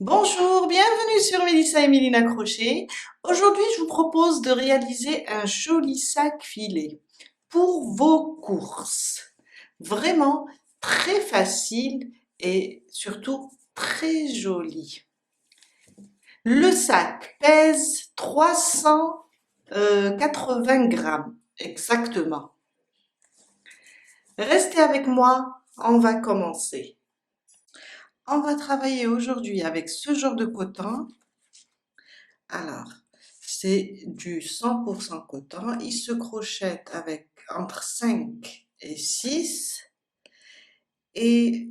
Bonjour, bienvenue sur Mélissa et Mélina Crochet. Aujourd'hui, je vous propose de réaliser un joli sac filet pour vos courses. Vraiment très facile et surtout très joli. Le sac pèse 380 grammes exactement. Restez avec moi, on va commencer. On va travailler aujourd'hui avec ce genre de coton. Alors, c'est du 100% coton. Il se crochette avec entre 5 et 6 et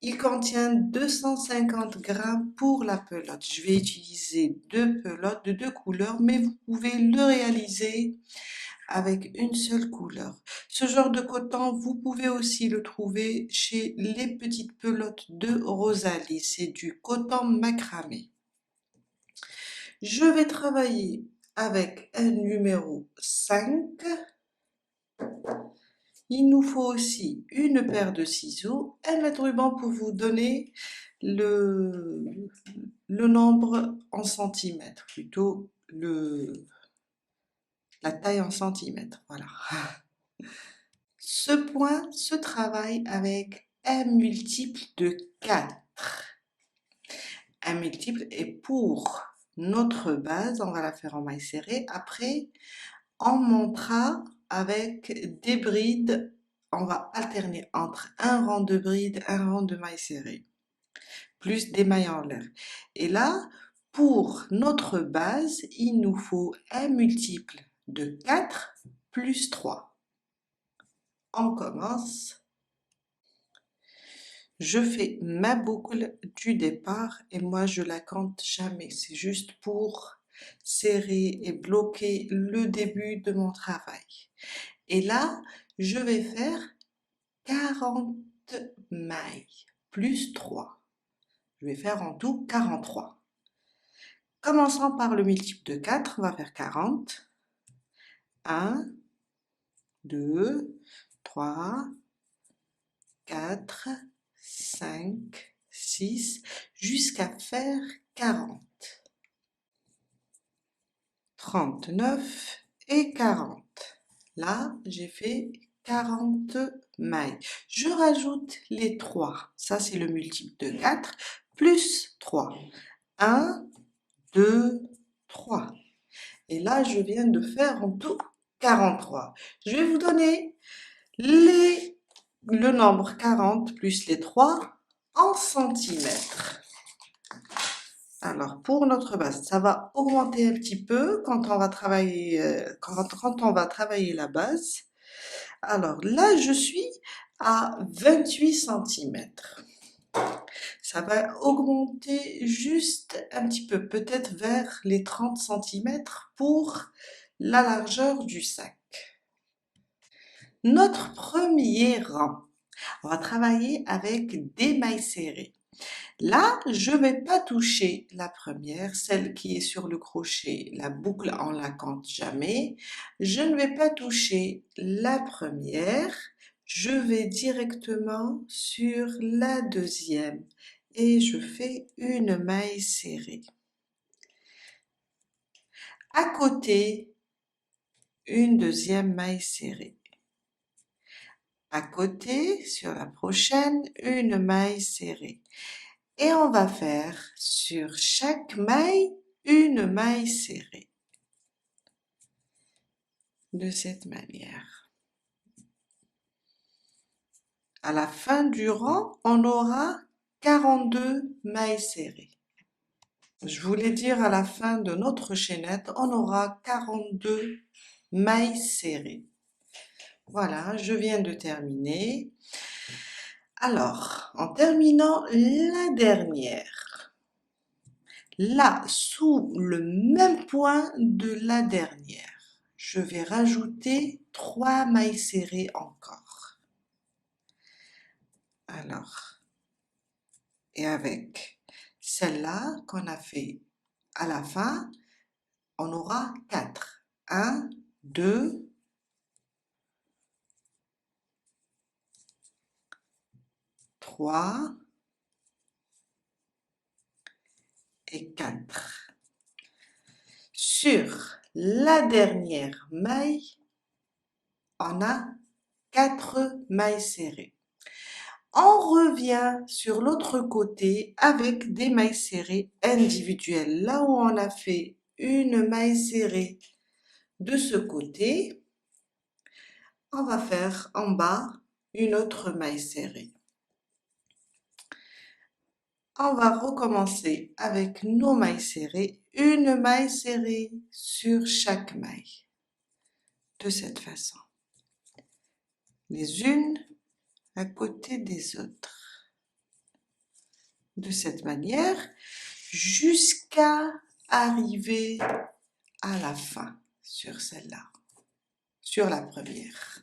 il contient 250 grammes pour la pelote. Je vais utiliser deux pelotes de deux couleurs, mais vous pouvez le réaliser avec une seule couleur. Ce genre de coton, vous pouvez aussi le trouver chez les petites pelotes de Rosalie. C'est du coton macramé. Je vais travailler avec un numéro 5. Il nous faut aussi une paire de ciseaux, un mètre ruban pour vous donner le nombre en centimètres, plutôt la taille en centimètres. Voilà. Ce point se travaille avec un multiple de 4. Un multiple est pour notre base, on va la faire en maille serrée. Après, on montera avec des brides, on va alterner entre un rang de brides, un rang de mailles serrées, plus des mailles en l'air. Et là, pour notre base, il nous faut un multiple de 4 plus 3. On commence. Je fais ma boucle du départ et moi je la compte jamais. C'est juste pour serrer et bloquer le début de mon travail. Et là, je vais faire 40 mailles plus 3. Je vais faire en tout 43. Commençons par le multiple de 4, on va faire 40. 1, 2, 3, 4, 5, 6, jusqu'à faire 40. 39 et 40. Là, j'ai fait 40 mailles. Je rajoute les 3. Ça, c'est le multiple de 4 plus 3. 1, 2, 3. Et là, je viens de faire en tout 43. Je vais vous donner le nombre 40 plus les 3 en centimètres. Alors, pour notre base, ça va augmenter un petit peu quand on va travailler, quand on va travailler la base. Alors là, je suis à 28 centimètres. Ça va augmenter juste un petit peu, peut-être vers les 30 centimètres pour la largeur du sac. Notre premier rang, on va travailler avec des mailles serrées. Là, je ne vais pas toucher la première, celle qui est sur le crochet, la boucle on la compte jamais. Je ne vais pas toucher la première, je vais directement sur la deuxième et je fais une maille serrée. À côté, une deuxième maille serrée. À côté, sur la prochaine, une maille serrée. Et on va faire sur chaque maille une maille serrée. De cette manière. À la fin du rang, on aura 42 mailles serrées. Je voulais dire à la fin de notre chaînette, on aura 42 mailles serrées. Voilà, je viens de terminer. Alors, en terminant la dernière, là, sous le même point de la dernière, je vais rajouter 3 mailles serrées encore. Alors, et avec celle-là qu'on a fait à la fin, on aura 4. 1, 2, 3, fait 4. Sur la dernière maille, on a 4 mailles serrées. On revient sur l'autre côté avec des mailles serrées individuelles. Là où on a fait une maille serrée de ce côté, on va faire en bas une autre maille serrée. On va recommencer avec nos mailles serrées, une maille serrée sur chaque maille, de cette façon, les unes à côté des autres, de cette manière, jusqu'à arriver à la fin sur celle-là, sur la première.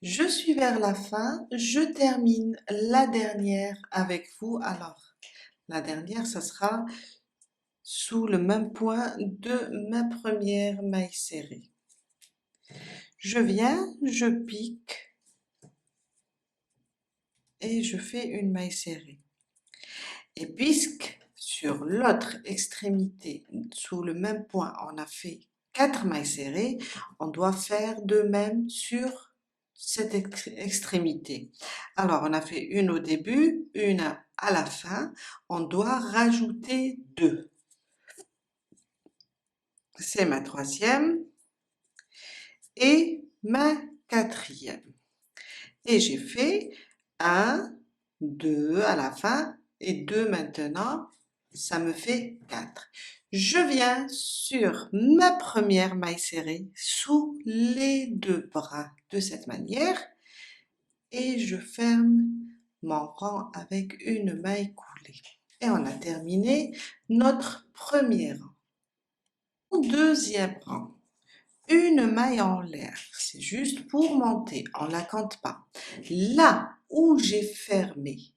Je suis vers la fin, je termine la dernière avec vous. Alors, la dernière, ça sera sous le même point de ma première maille serrée. Je viens, je pique et je fais une maille serrée. Et puisque sur l'autre extrémité, sous le même point, on a fait 4 mailles serrées, on doit faire de même sur cette extrémité. Alors, on a fait une au début, une à la fin, on doit rajouter 2. C'est ma troisième et ma quatrième. Et j'ai fait 1, 2 à la fin et 2 maintenant, ça me fait 4. Je viens sur ma première maille serrée sous les 2 brins de cette manière et je ferme mon rang avec une maille coulée. Et on a terminé notre premier rang. Deuxième rang, une maille en l'air, c'est juste pour monter, on ne la compte pas. Là où j'ai fermé,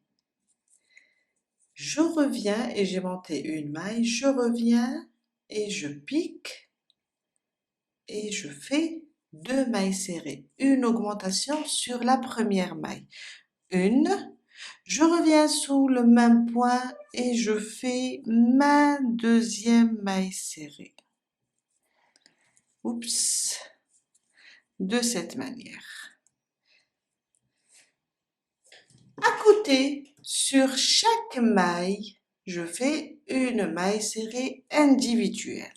je reviens et j'ai monté une maille, je reviens et je pique et je fais 2 mailles serrées, une augmentation sur la première maille. Une, je reviens sous le même point et je fais ma deuxième maille serrée. Oups, de cette manière. À côté, sur chaque maille, je fais une maille serrée individuelle.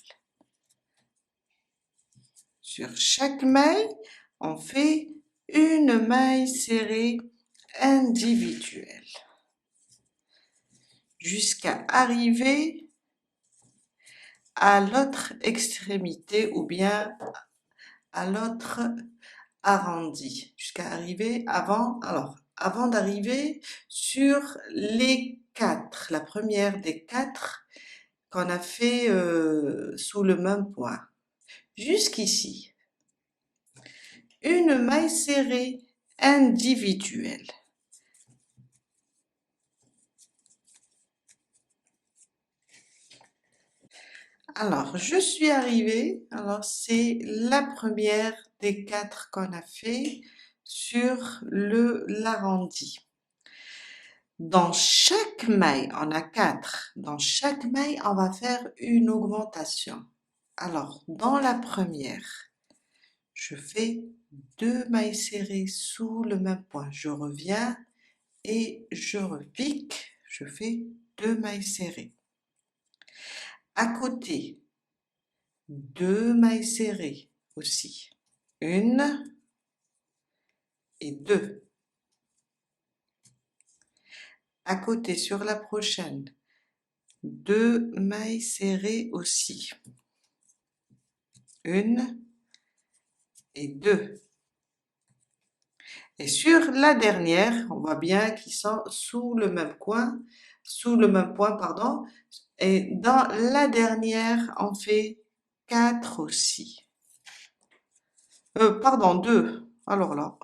Sur chaque maille, on fait une maille serrée individuelle jusqu'à arriver à l'autre extrémité ou bien à l'autre arrondi, jusqu'à arriver avant d'arriver sur les 4, la première des 4 qu'on a fait sous le même point. Jusqu'ici, une maille serrée individuelle. Alors, je suis arrivée, alors c'est la première des 4 qu'on a fait sur l'arrondi. Dans chaque maille, on a 4, dans chaque maille, on va faire une augmentation. Alors, dans la première, je fais 2 mailles serrées sous le même point. Je reviens et je repique, je fais 2 mailles serrées. À côté, 2 mailles serrées aussi. 1 et 2. À côté, sur la prochaine, 2 mailles serrées aussi. 1 et 2. Et sur la dernière, on voit bien qu'ils sont sous le même point, pardon. Et dans la dernière, on fait 4 aussi. Pardon, 2. Alors là,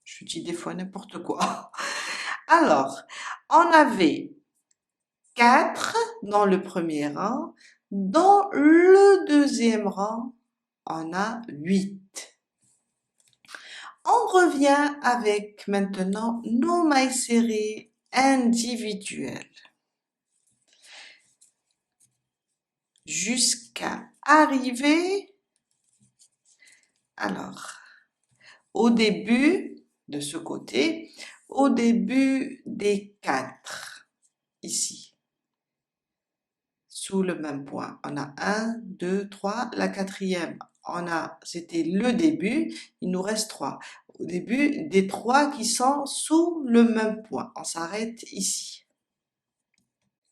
je dis des fois n'importe quoi. Alors, on avait 4 dans le premier rang. Dans le deuxième rang, on a 8. On revient avec maintenant nos mailles serrées individuelles. jusqu'à arriver, alors, au début de ce côté, au début des 4, ici, sous le même point. On a 1, 2, 3, la quatrième, c'était le début, il nous reste 3. Au début des 3 qui sont sous le même point, on s'arrête ici.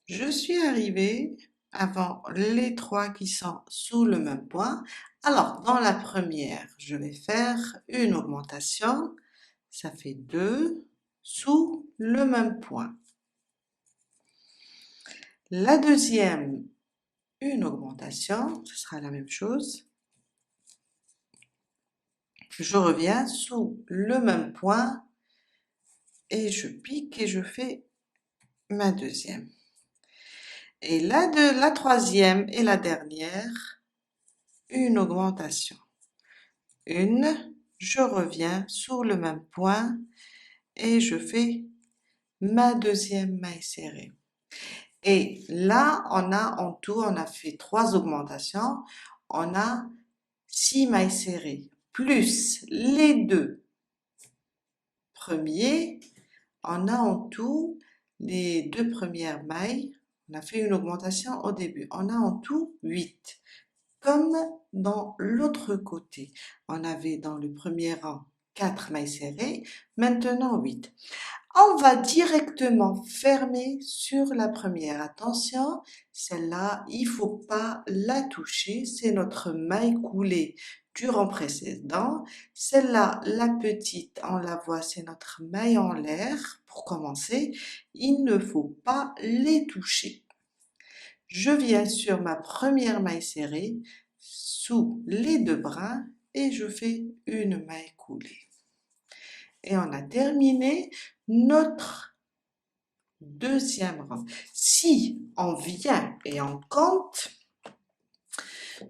Je suis arrivée avant les 3 qui sont sous le même point. Alors, dans la première, je vais faire une augmentation, ça fait 2 sous le même point. La deuxième, une augmentation, ce sera la même chose. Je reviens sous le même point et je pique et je fais ma deuxième. Et la troisième et la dernière, une augmentation. Je reviens sous le même point et je fais ma deuxième maille serrée. Et là, en tout, on a fait 3 augmentations, on a 6 mailles serrées, plus les 2 premiers, on a en tout les 2 premières mailles, on a fait une augmentation au début, on a en tout 8. Comme dans l'autre côté, on avait dans le premier rang 4 mailles serrées, maintenant 8. On va directement fermer sur la première. Attention, celle-là, il faut pas la toucher, c'est notre maille coulée du rang précédent. Celle-là, la petite, on la voit, c'est notre maille en l'air. Pour commencer, il ne faut pas les toucher. Je viens sur ma première maille serrée, sous les 2 brins, et je fais une maille coulée. Et on a terminé notre deuxième rang. Si on vient et on compte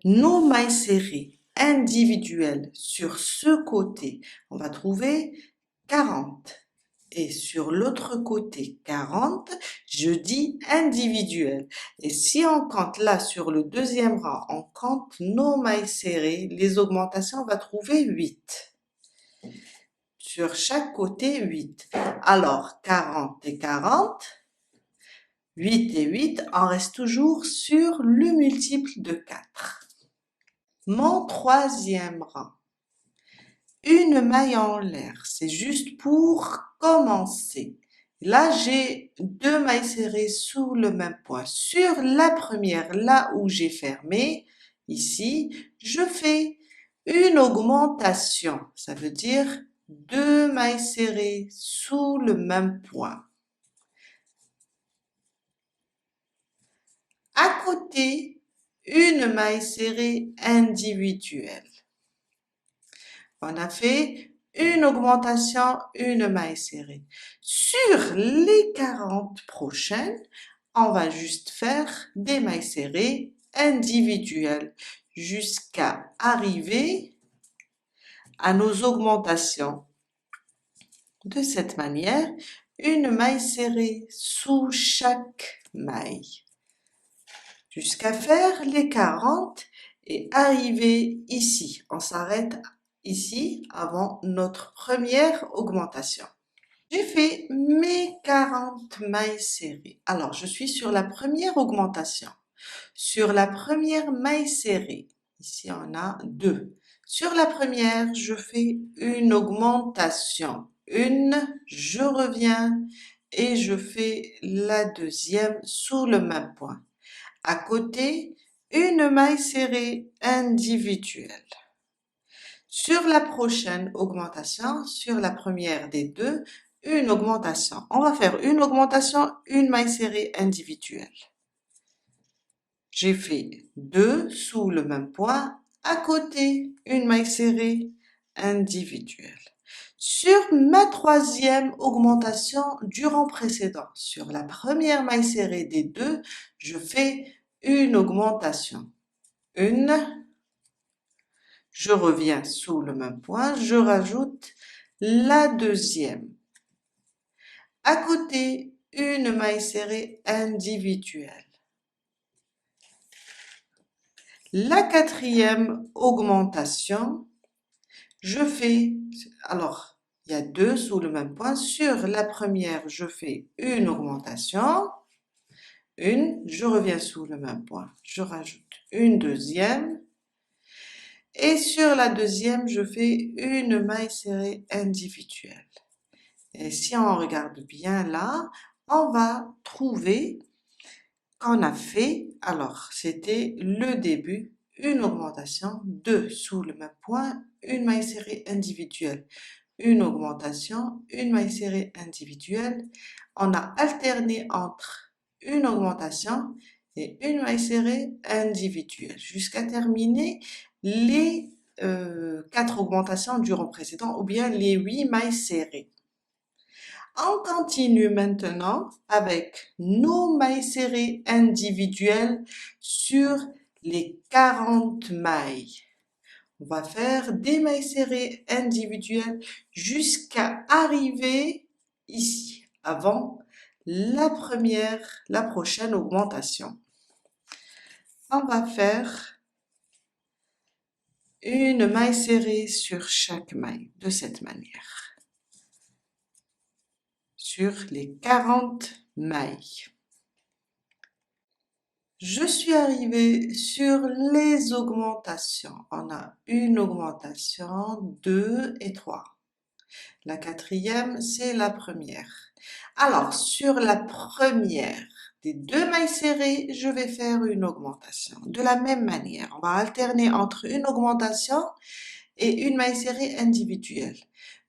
nos mailles serrées individuelles sur ce côté, on va trouver 40. Et sur l'autre côté 40, je dis individuel. Et si on compte là sur le deuxième rang, on compte nos mailles serrées, les augmentations, on va trouver 8. Sur chaque côté 8. Alors 40 et 40, 8 et 8, on reste toujours sur le multiple de 4. Mon troisième rang. Une maille en l'air, c'est juste pour commencer. Là, j'ai 2 mailles serrées sous le même point. Sur la première, là où j'ai fermé, ici, je fais une augmentation. Ça veut dire 2 mailles serrées sous le même point. À côté, une maille serrée individuelle. On a fait une augmentation, une maille serrée. Sur les 40 prochaines, on va juste faire des mailles serrées individuelles jusqu'à arriver à nos augmentations. De cette manière, une maille serrée sous chaque maille jusqu'à faire les 40 et arriver ici. On s'arrête ici avant notre première augmentation. J'ai fait mes 40 mailles serrées. Alors, je suis sur la première augmentation. Sur la première maille serrée, ici on a 2. Sur la première, je fais une augmentation. Je reviens et je fais la deuxième sous le même point. À côté, une maille serrée individuelle. Sur la prochaine augmentation, sur la première des 2, une augmentation. On va faire une augmentation, une maille serrée individuelle. J'ai fait 2 sous le même point, à côté, une maille serrée individuelle. Sur ma troisième augmentation du rang précédent, sur la première maille serrée des 2, je fais une augmentation. Je reviens sous le même point, je rajoute la deuxième. À côté, une maille serrée individuelle. La quatrième augmentation, je fais, alors, il y a deux sous le même point. Sur la première, je fais une augmentation, je reviens sous le même point, je rajoute une deuxième, et sur la deuxième, je fais une maille serrée individuelle. Et si on regarde bien là, on va trouver qu'on a fait, alors c'était le début, une augmentation, deux sous le même point, une maille serrée individuelle, une augmentation, une maille serrée individuelle. On a alterné entre une augmentation et une maille serrée individuelle jusqu'à terminer les 4 augmentations du rang précédent ou bien les 8 mailles serrées. On continue maintenant avec nos mailles serrées individuelles sur les 40 mailles. On va faire des mailles serrées individuelles jusqu'à arriver ici, avant la prochaine augmentation. On va faire une maille serrée sur chaque maille de cette manière. Sur les 40 mailles. Je suis arrivée sur les augmentations. On a une augmentation, 2 et 3. La quatrième, c'est la première. Alors, sur la première des deux mailles serrées, je vais faire une augmentation. De la même manière, on va alterner entre une augmentation et une maille serrée individuelle.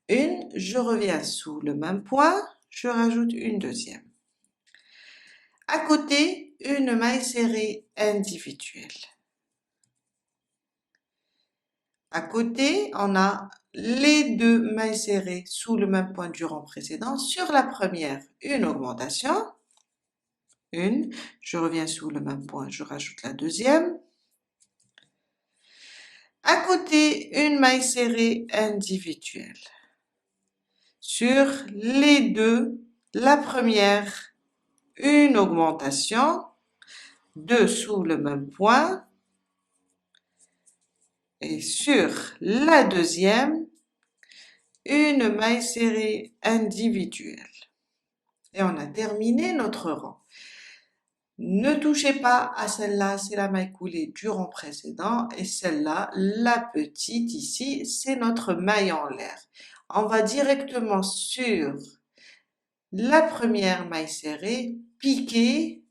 Je reviens sous le même point, je rajoute une deuxième. À côté, une maille serrée individuelle. À côté, on a les deux mailles serrées sous le même point du rang précédent. Sur la première, une augmentation. Je reviens sous le même point, je rajoute la deuxième. À côté, une maille serrée individuelle. Sur les deux, la première, une augmentation, 2 sous le même point. Et sur la deuxième, une maille serrée individuelle. Et on a terminé notre rang. Ne touchez pas à celle-là, c'est la maille coulée du rang précédent. Et celle-là, la petite ici, c'est notre maille en l'air. On va directement sur la première maille serrée, piquer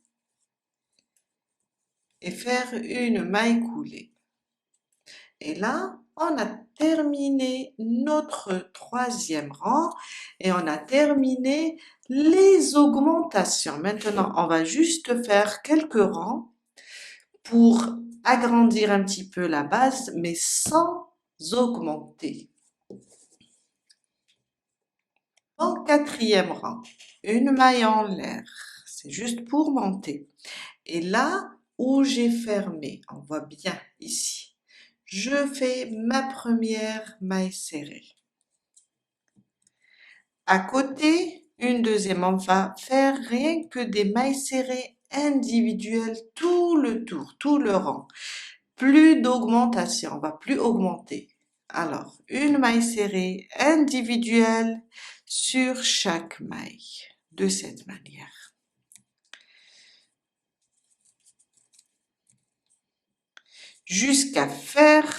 et faire une maille coulée. Et là, on a terminé notre troisième rang et on a terminé les augmentations. Maintenant, on va juste faire quelques rangs pour agrandir un petit peu la base, mais sans augmenter. En quatrième rang, une maille en l'air, c'est juste pour monter. Et là où j'ai fermé, on voit bien ici, je fais ma première maille serrée. À côté, une deuxième, on va faire rien que des mailles serrées individuelles tout le tour, tout le rang. Plus d'augmentation, on va plus augmenter. Alors, une maille serrée individuelle sur chaque maille, de cette manière. Jusqu'à faire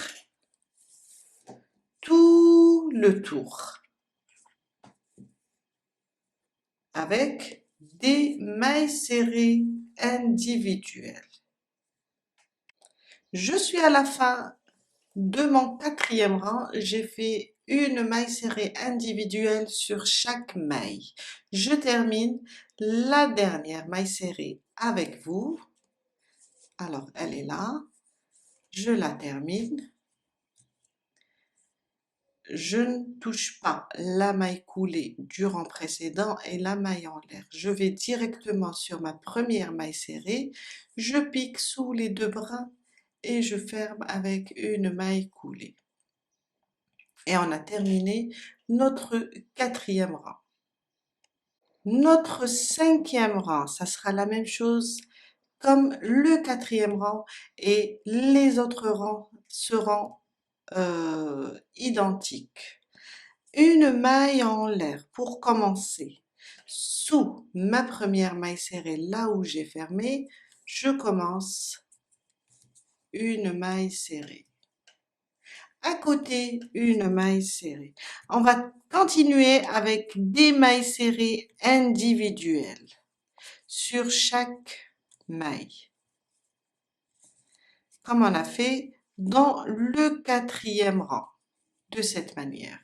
tout le tour avec des mailles serrées individuelles. Je suis à la fin de mon quatrième rang, j'ai fait une maille serrée individuelle sur chaque maille. Je termine la dernière maille serrée avec vous. Alors, elle est là. Je la termine. Je ne touche pas la maille coulée du rang précédent et la maille en l'air. Je vais directement sur ma première maille serrée. Je pique sous les deux brins et je ferme avec une maille coulée. Et on a terminé notre quatrième rang. Notre cinquième rang, ça sera la même chose comme le quatrième rang et les autres rangs seront identiques. Une maille en l'air pour commencer. Sous ma première maille serrée, là où j'ai fermé, je commence une maille serrée. À côté, une maille serrée. On va continuer avec des mailles serrées individuelles sur chaque maille, comme on a fait dans le quatrième rang, de cette manière.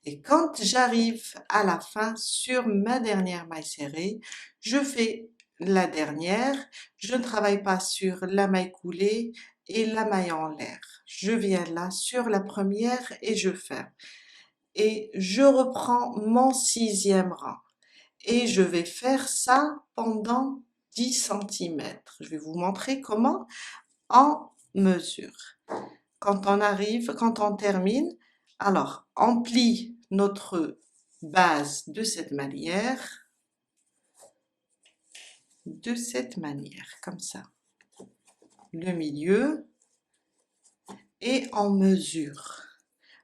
Et quand j'arrive à la fin sur ma dernière maille serrée, je fais la dernière, je ne travaille pas sur la maille coulée et la maille en l'air. Je viens là sur la première et je ferme. Et je reprends mon sixième rang. Et je vais faire ça pendant 10 cm. Je vais vous montrer comment en mesure. Quand on termine, alors on plie notre base de cette manière, comme ça, le milieu, et on mesure.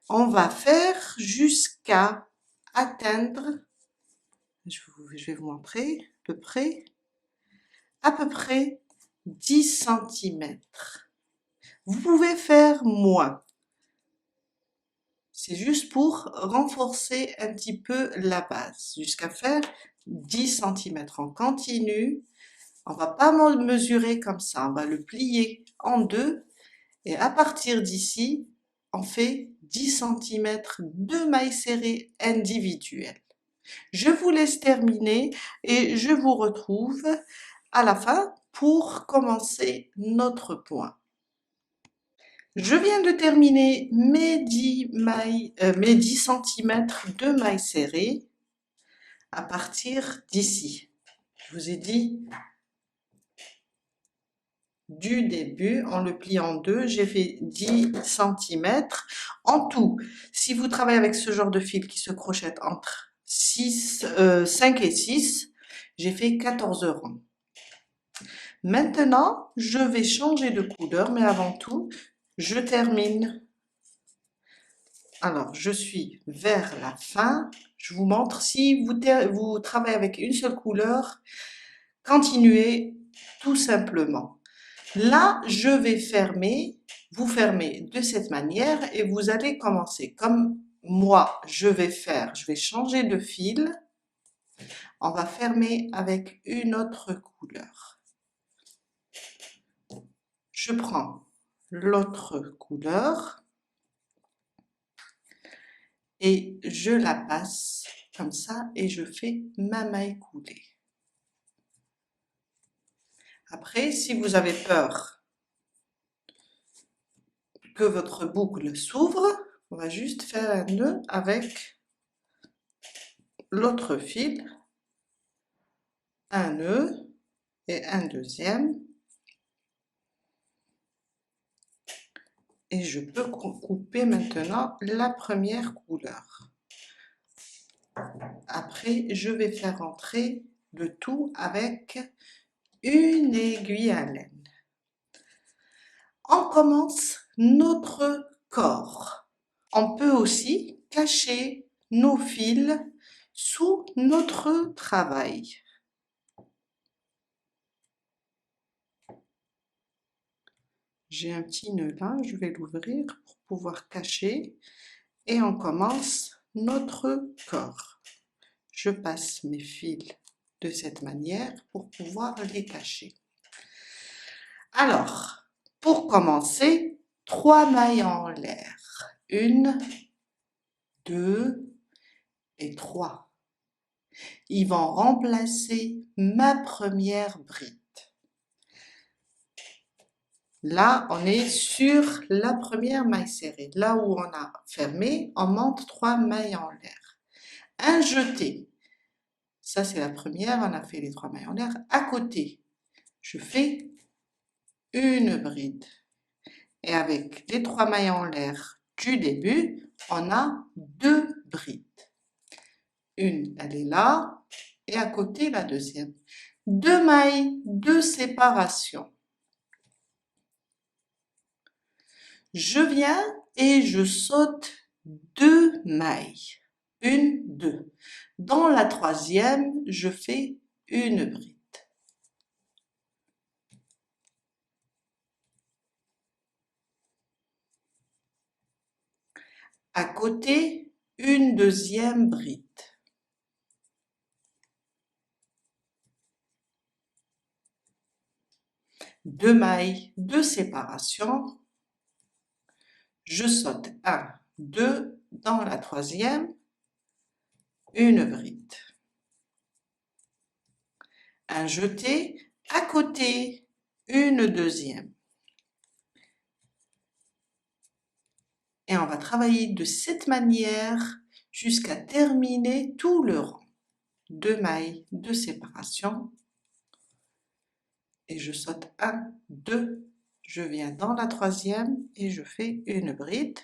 On va faire jusqu'à atteindre, je vais vous montrer à peu près 10 cm. Vous pouvez faire moins. C'est juste pour renforcer un petit peu la base, jusqu'à faire 10 cm. On continue, on va pas mesurer comme ça, on va le plier en deux et à partir d'ici, on fait 10 cm de mailles serrées individuelles. Je vous laisse terminer et je vous retrouve à la fin pour commencer notre point. Je viens de terminer mes 10 cm de mailles serrées à partir d'ici. Je vous ai dit du début, on le plie en deux, j'ai fait 10 cm. En tout, si vous travaillez avec ce genre de fil qui se crochette entre 5 et 6, j'ai fait 14 rangs. Maintenant, je vais changer de couleur, mais avant tout, je termine. Alors, je suis vers la fin. Je vous montre, si vous travaillez avec une seule couleur, continuez tout simplement. Là, je vais fermer, vous fermez de cette manière et vous allez commencer. Comme moi, je vais changer de fil. On va fermer avec une autre couleur. Je prends l'autre couleur et je la passe comme ça et je fais ma maille coulée. Après, si vous avez peur que votre boucle s'ouvre, on va juste faire un nœud avec l'autre fil, un nœud et un deuxième. Et je peux couper maintenant la première couleur. Après, je vais faire entrer le tout avec une aiguille à laine. On commence notre corps. On peut aussi cacher nos fils sous notre travail. J'ai un petit nœud là, je vais l'ouvrir pour pouvoir cacher et on commence notre corps. Je passe mes fils de cette manière pour pouvoir les cacher. Alors, pour commencer, 3 mailles en l'air. 1, 2 et 3. Ils vont remplacer ma première bride. Là, on est sur la première maille serrée. Là où on a fermé, on monte 3 mailles en l'air. Un jeté. Ça, c'est la première. On a fait les 3 mailles en l'air. À côté, je fais une bride. Et avec les 3 mailles en l'air du début, on a 2 brides. Une, elle est là. Et à côté, la deuxième. 2 mailles de séparation. Je viens et je saute 2 mailles. 1, 2. Dans la troisième, je fais une bride. À côté, une deuxième bride. Deux mailles de séparation. Je saute 1, 2, dans la troisième, une bride. Un jeté, à côté, une deuxième. Et on va travailler de cette manière jusqu'à terminer tout le rang. 2 mailles de séparation. Et je saute 1, 2, je viens dans la troisième et je fais une bride.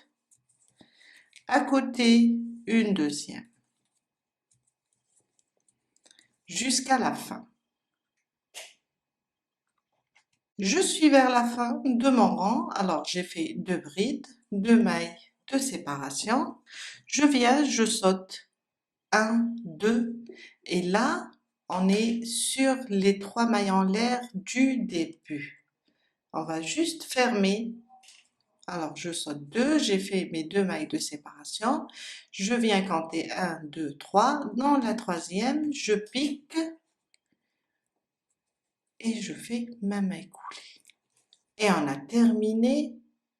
À côté, une deuxième. Jusqu'à la fin. Je suis vers la fin de mon rang, alors j'ai fait 2 brides, 2 mailles de séparation. Je viens, je saute 1, 2 et là, on est sur les 3 mailles en l'air du début. On va juste fermer. Alors, je saute 2, j'ai fait mes 2 mailles de séparation. Je viens compter 1, 2, 3. Dans la troisième, je pique et je fais ma maille coulée. Et on a terminé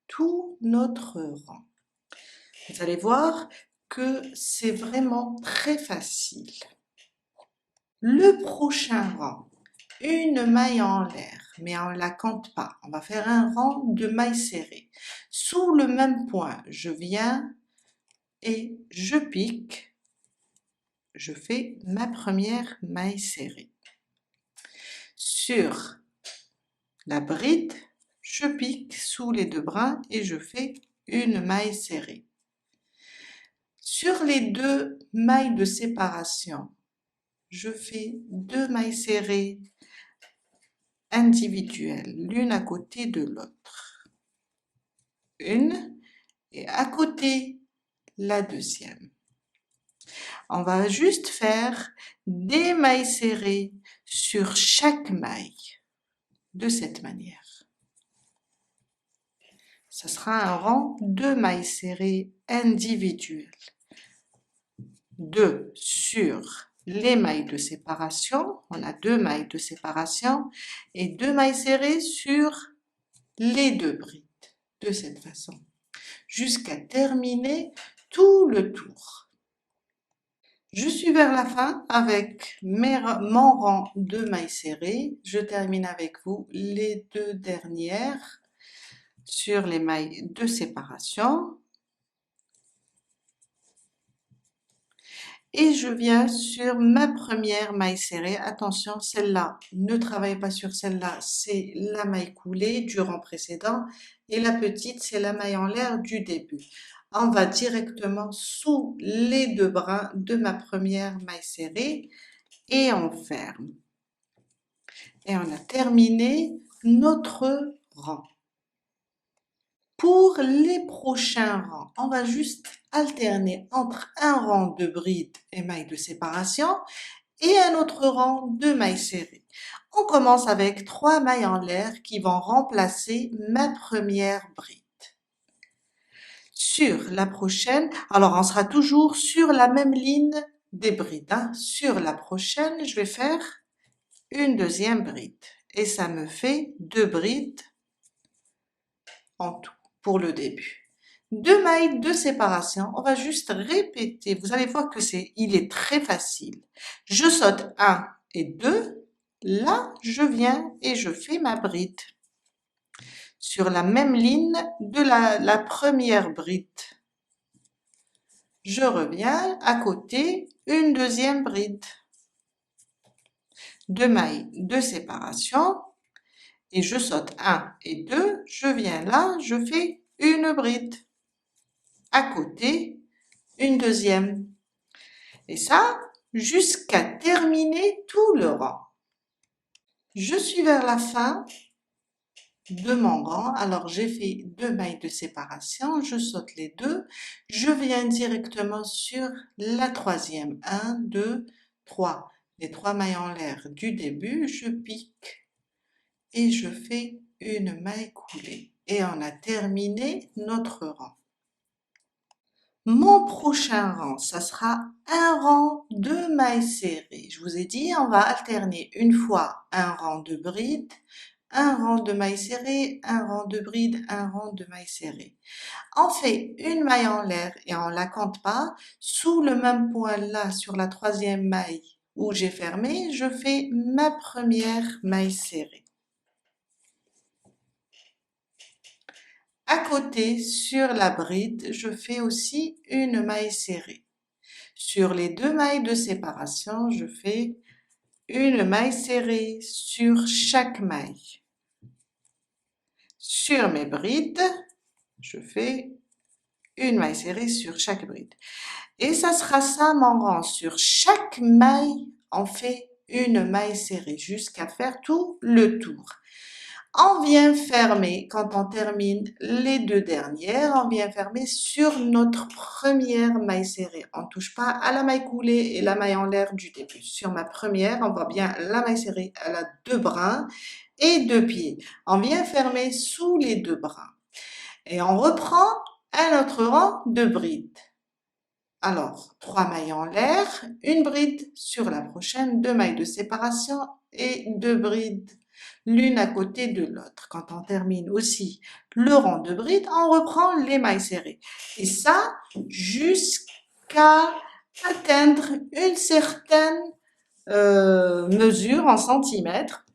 tout notre rang. Vous allez voir que c'est vraiment très facile. Le prochain rang, une maille en l'air, mais on ne la compte pas. On va faire un rang de mailles serrées. Sous le même point, je viens et je pique. Je fais ma première maille serrée. Sur la bride, je pique sous les 2 brins et je fais une maille serrée. Sur les 2 mailles de séparation, je fais 2 mailles serrées individuelles, l'une à côté de l'autre. Une et à côté la deuxième. On va juste faire des mailles serrées sur chaque maille de cette manière. Ce sera un rang de mailles serrées individuelles. 2 sur les mailles de séparation, on a 2 mailles de séparation et 2 mailles serrées sur les 2 brides de cette façon jusqu'à terminer tout le tour. Je suis vers la fin avec mon rang de mailles serrées. Je termine avec vous les 2 dernières sur les mailles de séparation. Et je viens sur ma première maille serrée. Attention, celle-là, ne travaillez pas sur celle-là, c'est la maille coulée du rang précédent. Et la petite, c'est la maille en l'air du début. On va directement sous les 2 brins de ma première maille serrée et on ferme. Et on a terminé notre rang. Pour les prochains rangs, on va juste alterner entre un rang de brides et mailles de séparation et un autre rang de mailles serrées. On commence avec 3 mailles en l'air qui vont remplacer ma première bride. Sur la prochaine, alors on sera toujours sur la même ligne des brides. Sur la prochaine, je vais faire une deuxième bride et ça me fait 2 brides en tout pour le début. 2 mailles de séparation, on va juste répéter, vous allez voir que il est très facile. Je saute 1 et 2, là je viens et je fais ma bride. Sur la même ligne de la première bride. Je reviens à côté, une deuxième bride. 2 mailles de séparation et je saute 1 et 2, je viens là, je fais une bride. À côté, une deuxième. Et ça, jusqu'à terminer tout le rang. Je suis vers la fin de mon rang, alors j'ai fait 2 mailles de séparation, je saute les deux, je viens directement sur la troisième, 1, 2, 3, les 3 mailles en l'air du début, je pique et je fais une maille coulée et on a terminé notre rang. Mon prochain rang, ça sera un rang de mailles serrées. Je vous ai dit, on va alterner une fois un rang de bride, un rang de mailles serrées, un rang de bride, un rang de mailles serrées. On fait une maille en l'air et on la compte pas. Sous le même point là, sur la troisième maille où j'ai fermé, je fais ma première maille serrée. À côté, sur la bride, je fais aussi une maille serrée. Sur les 2 mailles de séparation, je fais une maille serrée sur chaque maille. Sur mes brides, je fais une maille serrée sur chaque bride. Et ça sera ça mon rang. Sur chaque maille, on fait une maille serrée jusqu'à faire tout le tour. On vient fermer, quand on termine les 2 dernières, on vient fermer sur notre première maille serrée. On ne touche pas à la maille coulée et la maille en l'air du début. Sur ma première, on voit bien la maille serrée, elle a 2 brins et 2 pieds. On vient fermer sous les 2 brins. Et on reprend un autre rang de brides. Alors, 3 mailles en l'air, une bride sur la prochaine, 2 mailles de séparation et 2 brides l'une à côté de l'autre. Quand on termine aussi le rang de brides, on reprend les mailles serrées. Et ça, jusqu'à atteindre une certaine mesure en centimètres.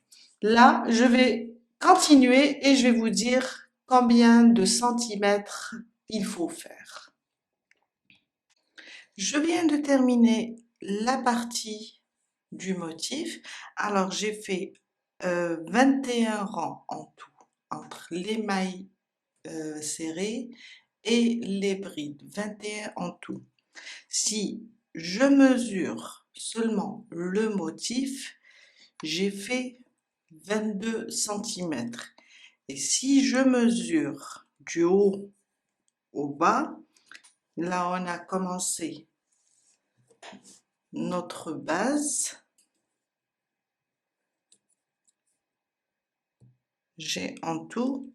Là, je vais continuer et je vais vous dire combien de centimètres il faut faire. Je viens de terminer la partie du motif. Alors, j'ai fait 21 rangs en tout, entre les mailles serrées et les brides, 21 en tout. Si je mesure seulement le motif, j'ai fait 22 cm. Et si je mesure du haut au bas, là on a commencé notre base, j'ai en tout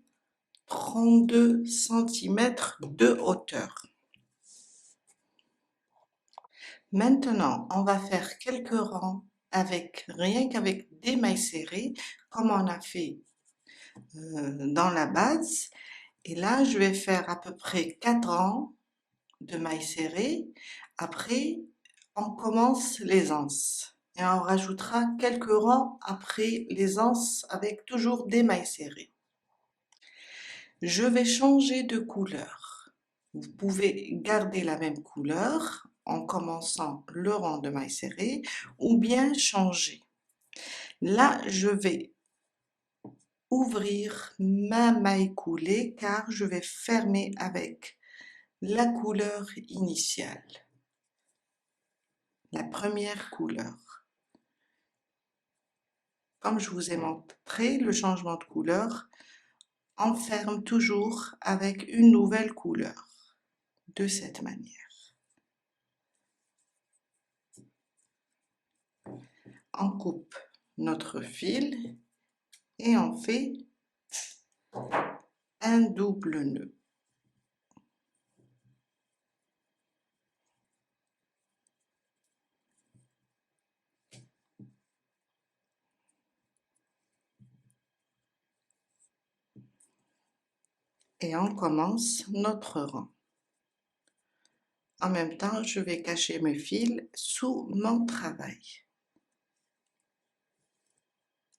32 cm de hauteur. Maintenant, on va faire quelques rangs rien qu'avec des mailles serrées, comme on a fait dans la base. Et là, je vais faire à peu près 4 rangs de mailles serrées. Après, on commence les anses. Et on rajoutera quelques rangs après les anses avec toujours des mailles serrées. Je vais changer de couleur. Vous pouvez garder la même couleur en commençant le rang de mailles serrées ou bien changer. Là, je vais ouvrir ma maille coulée car je vais fermer avec la couleur initiale, la première couleur. Comme je vous ai montré le changement de couleur, on ferme toujours avec une nouvelle couleur, de cette manière. On coupe notre fil et on fait un double nœud. Et on commence notre rang. En même temps, je vais cacher mes fils sous mon travail.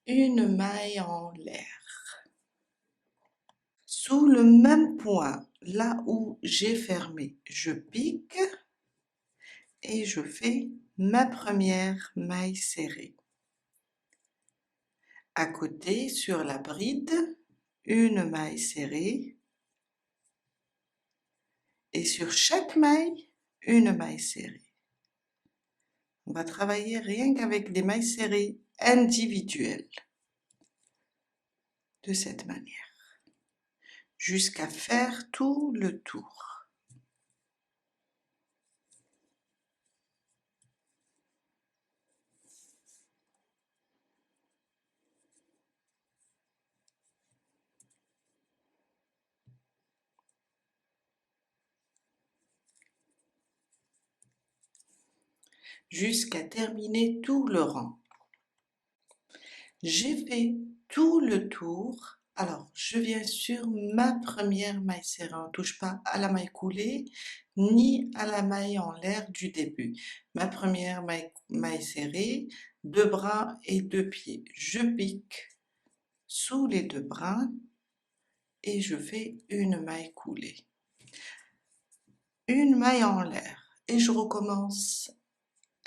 Une maille en l'air. Sous le même point, là où j'ai fermé, je pique et je fais ma première maille serrée. À côté, sur la bride, une maille serrée. Et sur chaque maille, une maille serrée. On va travailler rien qu'avec des mailles serrées individuelles. de cette manière, jusqu'à faire tout le tour. Jusqu'à terminer tout le rang. J'ai fait tout le tour. Alors, je viens sur ma première maille serrée. On ne touche pas à la maille coulée ni à la maille en l'air du début. Ma première maille serrée, 2 brins et 2 pieds. Je pique sous les 2 brins et je fais une maille coulée. Une maille en l'air et je recommence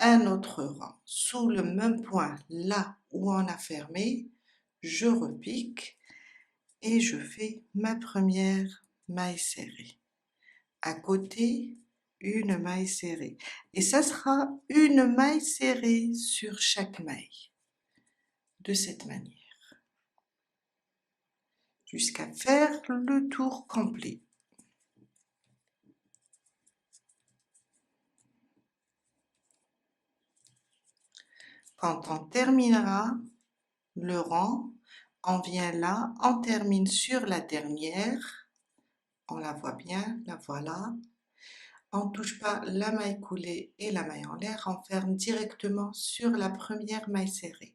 un autre rang. Sous le même point, là où on a fermé, je repique et je fais ma première maille serrée. À côté, une maille serrée. Et ça sera une maille serrée sur chaque maille. De cette manière. Jusqu'à faire le tour complet. Quand on terminera le rang, on vient là, on termine sur la dernière. On la voit bien, la voilà. On ne touche pas la maille coulée et la maille en l'air, on ferme directement sur la première maille serrée.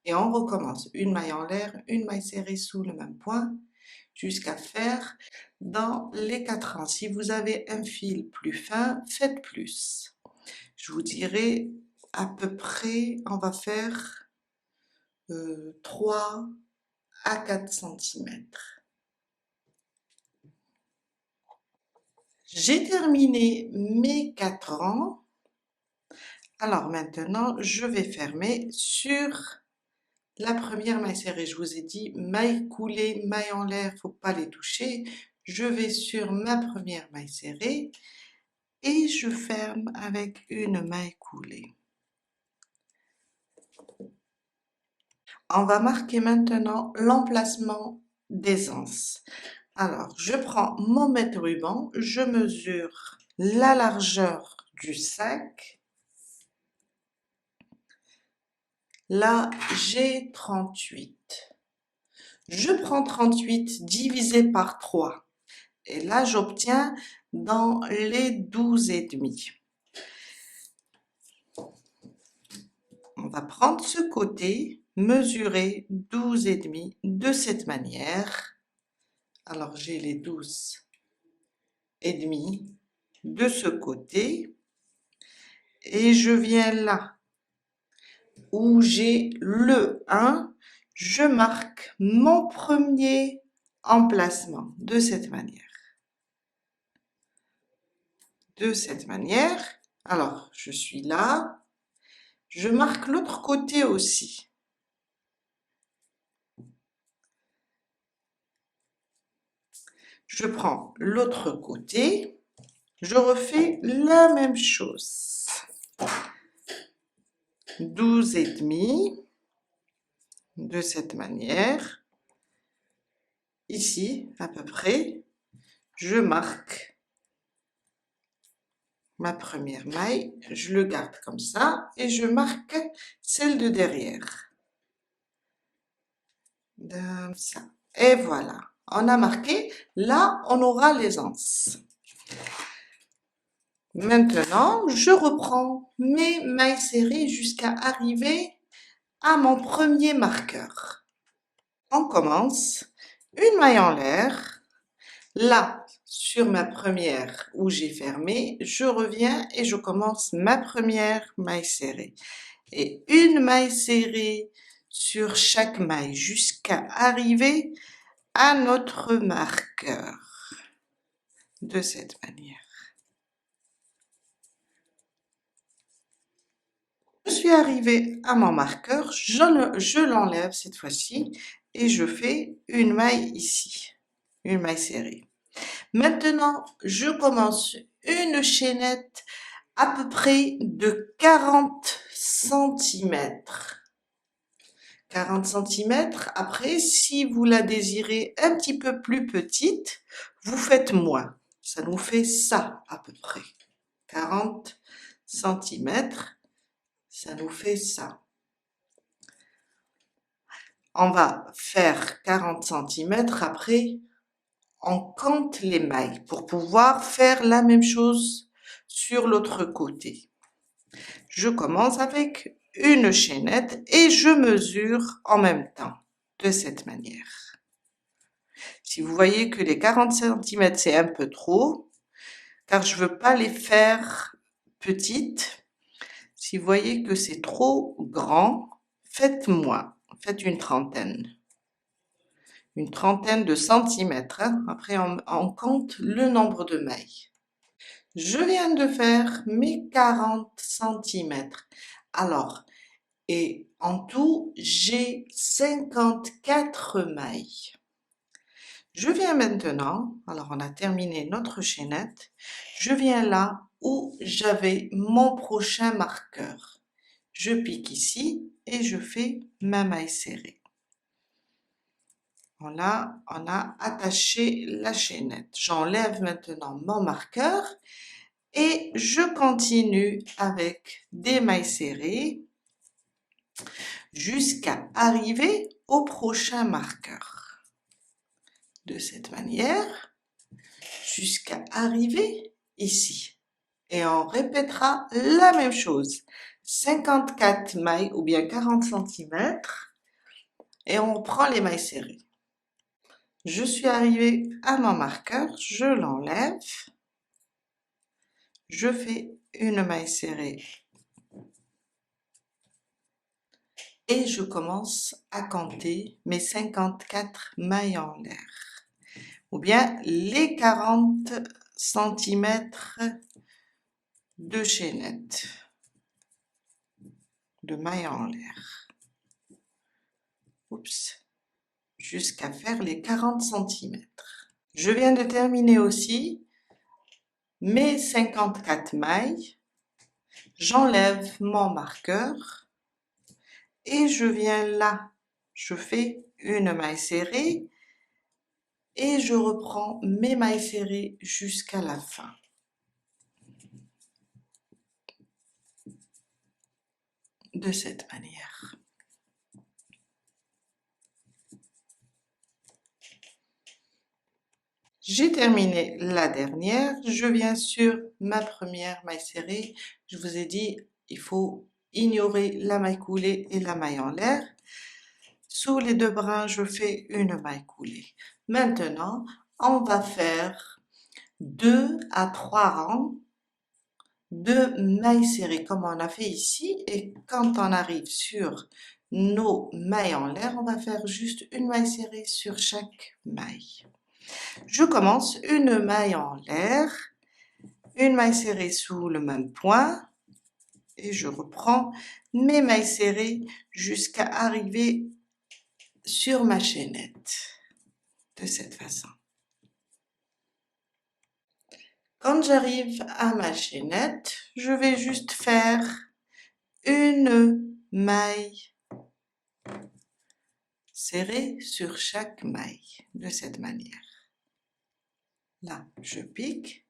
Et on recommence une maille en l'air, une maille serrée sous le même point, jusqu'à faire dans les 4 rangs. Si vous avez un fil plus fin, faites plus. Je vous dirai à peu près, on va faire 3 à 4 cm. J'ai terminé mes 4 rangs. Alors maintenant, je vais fermer sur la première maille serrée. Je vous ai dit, maille coulée, maille en l'air, faut pas les toucher. Je vais sur ma première maille serrée et je ferme avec une maille coulée. On va marquer maintenant l'emplacement des anses. Alors, je prends mon mètre-ruban, je mesure la largeur du sac. Là, j'ai 38. Je prends 38 divisé par 3. Et là, j'obtiens dans les 12,5. On va prendre ce côté, mesurer 12,5 de cette manière. Alors, j'ai les 12,5 de ce côté. Et je viens là, où j'ai le 1, je marque mon premier emplacement de cette manière. De cette manière, alors je suis là, je marque l'autre côté aussi. Je prends l'autre côté, je refais la même chose. 12,5 de cette manière. Ici, à peu près, je marque ma première maille, je le garde comme ça et je marque celle de derrière. Comme ça. Et voilà, on a marqué, là on aura les anses. Maintenant, je reprends mes mailles serrées jusqu'à arriver à mon premier marqueur. On commence, une maille en l'air, là sur ma première où j'ai fermé, je reviens et je commence ma première maille serrée. Et une maille serrée sur chaque maille jusqu'à arriver à notre marqueur. De cette manière. Je suis arrivée à mon marqueur, je l'enlève cette fois-ci et je fais une maille ici, une maille serrée. Maintenant, je commence une chaînette à peu près de 40 cm. 40 cm. Après, si vous la désirez un petit peu plus petite, vous faites moins. Ça nous fait ça à peu près. 40 cm, ça nous fait ça. On va faire 40 cm. Après, on compte les mailles pour pouvoir faire la même chose sur l'autre côté. Je commence avec une chaînette et je mesure en même temps, de cette manière. Si vous voyez que les 40 cm c'est un peu trop, car je veux pas les faire petites, si vous voyez que c'est trop grand, faites moins, faites une trentaine de centimètres, hein. Après on compte le nombre de mailles. Je viens de faire mes 40 cm. Alors, et en tout, j'ai 54 mailles. Je viens maintenant, alors on a terminé notre chaînette, je viens là où j'avais mon prochain marqueur. Je pique ici et je fais ma maille serrée. Voilà, on a attaché la chaînette. J'enlève maintenant mon marqueur et je continue avec des mailles serrées jusqu'à arriver au prochain marqueur. De cette manière, jusqu'à arriver ici. Et on répétera la même chose. 54 mailles ou bien 40 cm et on prend les mailles serrées. Je suis arrivée à mon marqueur, je l'enlève, je fais une maille serrée et je commence à compter mes 54 mailles en l'air, ou bien les 40 cm de chaînette, de mailles en l'air. Oups, jusqu'à faire les 40 cm. Je viens de terminer aussi mes 54 mailles, j'enlève mon marqueur et je viens là, je fais une maille serrée et je reprends mes mailles serrées jusqu'à la fin. De cette manière. J'ai terminé la dernière, je viens sur ma première maille serrée. Je vous ai dit, il faut ignorer la maille coulée et la maille en l'air. Sous les deux brins, je fais une maille coulée. Maintenant, on va faire 2 à 3 rangs de mailles serrées comme on a fait ici, et quand on arrive sur nos mailles en l'air, on va faire juste une maille serrée sur chaque maille. Je commence une maille en l'air, une maille serrée sous le même point et je reprends mes mailles serrées jusqu'à arriver sur ma chaînette, de cette façon. Quand j'arrive à ma chaînette, je vais juste faire une maille serrée sur chaque maille, de cette manière. Là, je pique.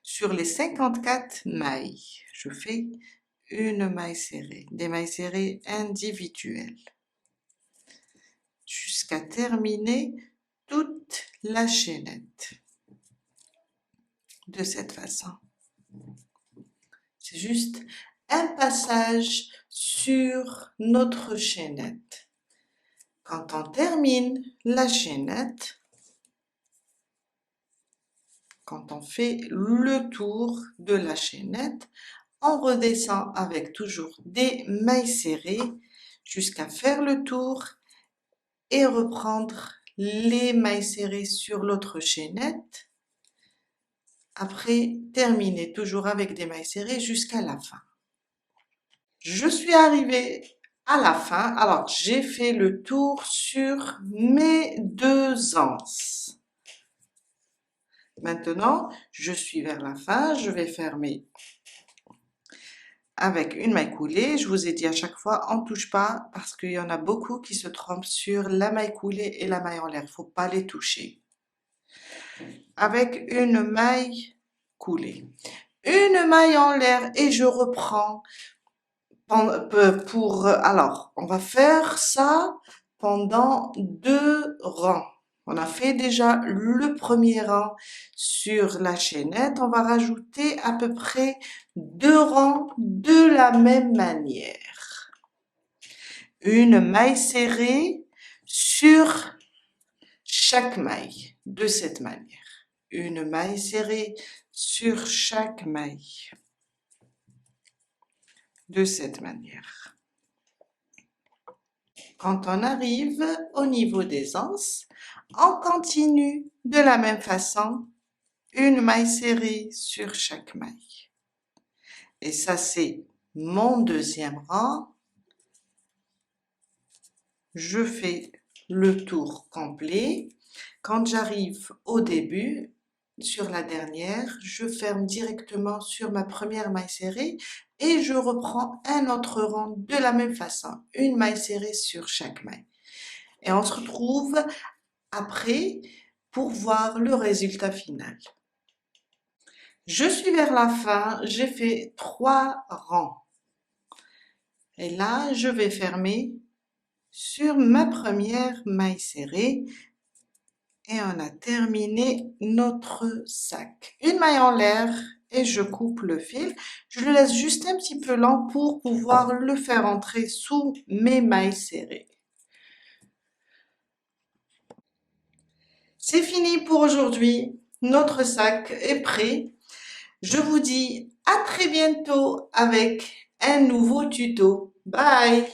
Sur les 54 mailles, je fais une maille serrée, des mailles serrées individuelles, jusqu'à terminer toute la chaînette, de cette façon. C'est juste un passage sur notre chaînette. Quand on termine la chaînette, quand on fait le tour de la chaînette, on redescend avec toujours des mailles serrées jusqu'à faire le tour et reprendre les mailles serrées sur l'autre chaînette. Après, terminer toujours avec des mailles serrées jusqu'à la fin. Je suis arrivée à la fin, alors j'ai fait le tour sur mes 2 anses. Maintenant, je suis vers la fin, je vais fermer avec une maille coulée. Je vous ai dit à chaque fois, on ne touche pas parce qu'il y en a beaucoup qui se trompent sur la maille coulée et la maille en l'air. Il ne faut pas les toucher. Avec une maille coulée. Une maille en l'air et je reprends alors, on va faire ça pendant 2 rangs. On a fait déjà le premier rang sur la chaînette. On va rajouter à peu près 2 rangs de la même manière. Une maille serrée sur chaque maille de cette manière. Une maille serrée sur chaque maille de cette manière. Quand on arrive au niveau des anses, on continue de la même façon, une maille serrée sur chaque maille. Et ça, c'est mon deuxième rang. Je fais le tour complet. Quand j'arrive au début, sur la dernière, je ferme directement sur ma première maille serrée et je reprends un autre rang de la même façon, une maille serrée sur chaque maille. Et on se retrouve après pour voir le résultat final. Je suis vers la fin, j'ai fait 3 rangs. Et là, je vais fermer sur ma première maille serrée et on a terminé notre sac. Une maille en l'air et je coupe le fil. Je le laisse juste un petit peu lent pour pouvoir le faire entrer sous mes mailles serrées. C'est fini pour aujourd'hui. Notre sac est prêt. Je vous dis à très bientôt avec un nouveau tuto. Bye!